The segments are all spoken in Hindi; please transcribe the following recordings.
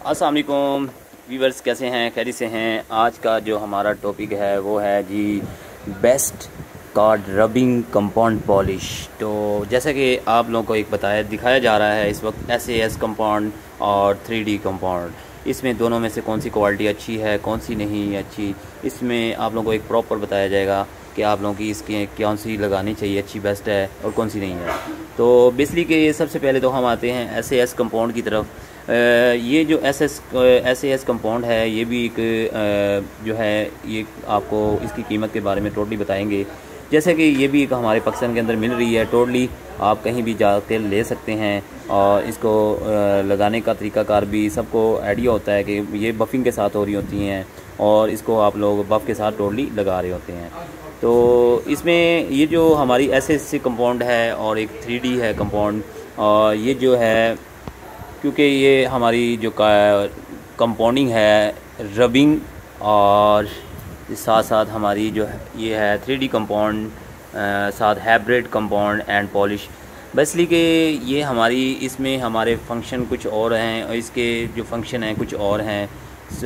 अस्सलाम वालेकुम व्यूवर्स, कैसे हैं? खैरियत से हैं? आज का जो हमारा टॉपिक है वो है जी best car rubbing compound polish. तो जैसा कि आप लोगों को एक दिखाया जा रहा है इस वक्त SAS कंपाउंड और 3D कंपाउंड, इसमें दोनों में से कौन सी क्वालिटी अच्छी है, कौन सी नहीं अच्छी, इसमें आप लोगों को एक प्रॉपर बताया जाएगा कि आप लोगों की इसकी कौन सी लगानी चाहिए, अच्छी बेस्ट है और कौन सी नहीं है। तो बेसिकली कि सबसे पहले तो हम आते हैं SAS कंपाउंड की तरफ। ये जो SAS कंपाउंड है ये भी एक जो है ये आपको इसकी कीमत के बारे में टोटली बताएंगे। जैसे कि ये भी एक हमारे पाकिस्तान के अंदर मिल रही है टोटली, आप कहीं भी जाकर ले सकते हैं और इसको लगाने का तरीक़ाकार भी सबको आइडिया होता है कि ये बफिंग के साथ हो रही होती हैं और इसको आप लोग बफ़ के साथ टोटली लगा रहे होते हैं। तो इसमें ये जो हमारी SAS कंपाउंड है और एक 3D है कंपाउंड, और ये जो है क्योंकि ये हमारी जो कंपाउंडिंग है रबिंग और साथ साथ हमारी जो ये है 3D कंपाउंड साथ hybrid compound and polish. Basically कि ये हमारी इसमें हमारे फंक्शन कुछ और हैं और इसके जो फंक्शन हैं कुछ और हैं।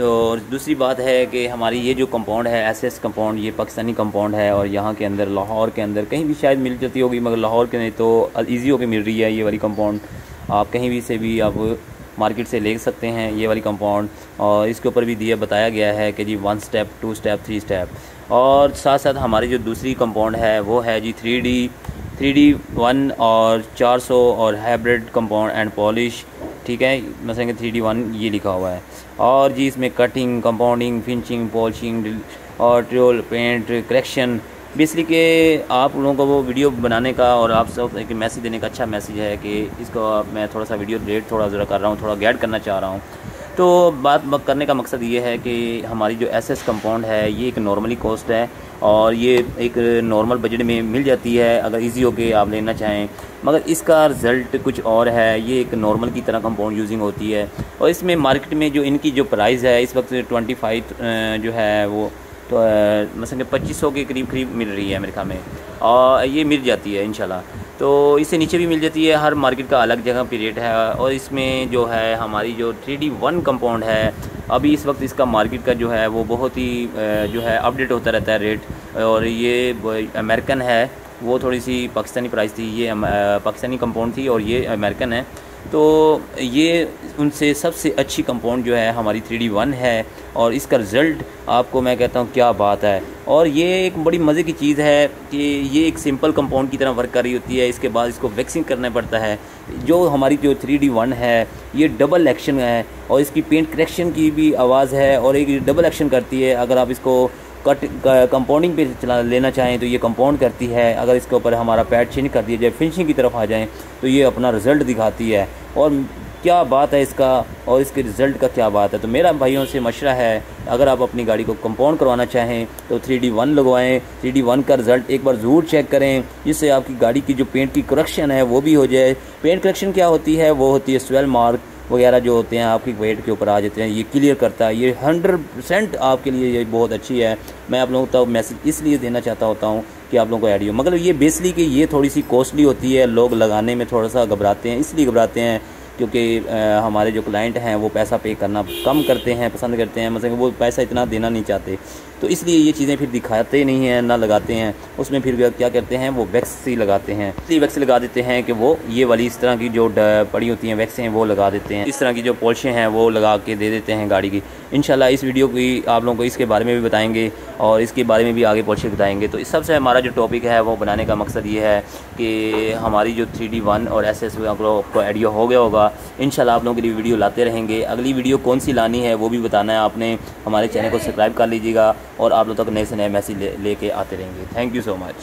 और दूसरी बात है कि हमारी ये जो कंपाउंड है SAS कंपाउंड, ये पाकिस्तानी कंपाउंड है और यहाँ के अंदर लाहौर के अंदर कहीं भी शायद मिल जाती होगी, मगर लाहौर के नहीं तो ईजी होकर मिल रही है ये वाली कंपाउंड। आप कहीं भी से भी आप मार्केट से ले सकते हैं ये वाली कंपाउंड। और इसके ऊपर भी बताया गया है कि जी 1 स्टेप 2 स्टेप 3 स्टेप। और साथ साथ हमारी जो दूसरी कंपाउंड है वो है जी 3D 1 और 400 और हाइब्रिड कंपाउंड एंड पॉलिश। ठीक है, मतलब कि 3D 1 ये लिखा हुआ है। और जी इसमें कटिंग, कंपाउंडिंग, फिनिशिंग, पॉलिशिंग और ट्रोल पेंट करेक्शन। बेसिकली कि आप लोगों को वो वीडियो बनाने का और आप सब एक मैसेज देने का अच्छा मैसेज है कि इसको मैं थोड़ा सा वीडियो रेट थोड़ा ज़रा कर रहा हूँ, थोड़ा गाइड करना चाह रहा हूँ। तो बात करने का मकसद ये है कि हमारी जो SS कंपाउंड है ये एक नॉर्मली कॉस्ट है और ये एक नॉर्मल बजट में मिल जाती है अगर इजी हो के आप लेना चाहें, मगर इसका रिज़ल्ट कुछ और है। ये एक नॉर्मल की तरह कंपाउंड यूजिंग होती है और इसमें मार्केट में जो इनकी जो प्राइस है इस वक्त 25 जो है वो तो मतलब कि 2500 के करीब मिल रही है मेरे ख्याल में, और ये मिल जाती है इंशाल्लाह। तो इससे नीचे भी मिल जाती है, हर मार्केट का अलग जगह पे रेट है। और इसमें जो है हमारी जो 3D 1 कंपाउंड है अभी इस वक्त इसका मार्केट का जो है वो बहुत ही जो है अपडेट होता रहता है रेट। और ये अमेरिकन है, वो थोड़ी सी पाकिस्तानी प्राइस थी, ये पाकिस्तानी कंपाउंड थी और ये अमेरिकन है। तो ये उनसे सबसे अच्छी कंपाउंड जो है हमारी 3D 1 है और इसका रिज़ल्ट आपको मैं कहता हूँ क्या बात है। और ये एक बड़ी मज़े की चीज़ है कि ये एक सिंपल कंपाउंड की तरह वर्क कर रही होती है, इसके बाद इसको वैक्सिंग करना पड़ता है। जो हमारी जो 3D 1 है ये डबल एक्शन है और इसकी पेंट करेक्शन की भी आवाज़ है और एक डबल एक्शन करती है। अगर आप इसको कंपाउंडिंग पे चला लेना चाहें तो ये कंपाउंड करती है, अगर इसके ऊपर हमारा पैड चेंज कर दिया जाए, फिनिशिंग की तरफ आ जाएं तो ये अपना रिज़ल्ट दिखाती है। और क्या बात है इसका और इसके रिज़ल्ट का क्या बात है। तो मेरा भाइयों से मशवरा है, अगर आप अपनी गाड़ी को कंपाउंड करवाना चाहें तो 3D 1 लगवाएं। 3D 1 का रिज़ल्ट एक बार ज़रूर चेक करें, जिससे आपकी गाड़ी की जो पेंट की करेक्शन है वो भी हो जाए। पेंट करेक्शन क्या होती है, वो होती है स्वेल मार्क वगैरह जो होते हैं आपकी वेट के ऊपर आ जाते हैं, ये क्लियर करता है। ये 100% आपके लिए ये बहुत अच्छी है। मैं आप लोगों को मैसेज इसलिए देना चाहता होता हूँ कि आप लोगों को आइडिया, मगर ये बेसिकली कि ये थोड़ी सी कॉस्टली होती है, लोग लगाने में थोड़ा सा घबराते हैं। इसलिए घबराते हैं क्योंकि हमारे जो क्लाइंट हैं वो पैसा पे करना कम करते हैं, पसंद करते हैं, मतलब वो पैसा इतना देना नहीं चाहते। तो इसलिए ये चीज़ें फिर दिखाते नहीं हैं, ना लगाते हैं। उसमें फिर क्या करते हैं, वो वैक्स ही लगाते हैं। इसलिए वैक्स लगा देते हैं कि वो ये वाली इस तरह की जो पड़ी होती हैं वैक्स हैं वो लगा देते हैं। इस तरह की जो पॉलिशें हैं वो लगा के दे देते हैं गाड़ी की। इंशाल्लाह इस वीडियो की आप लोगों को इसके बारे में भी बताएंगे और इसके बारे में भी आगे पॉलिशें बताएंगे। तो इस सबसे हमारा जो टॉपिक है वो बनाने का मकसद ये है कि हमारी जो 3D 1 और SS आपको आइडिया हो गया होगा। इंशाल्लाह आप लोगों के लिए वीडियो लाते रहेंगे। अगली वीडियो कौन सी लानी है वो भी बताना है आपने। हमारे चैनल को सब्सक्राइब कर लीजिएगा और आप लोग तक नए से नए मैसेज लेके आते रहेंगे। Thank you so much.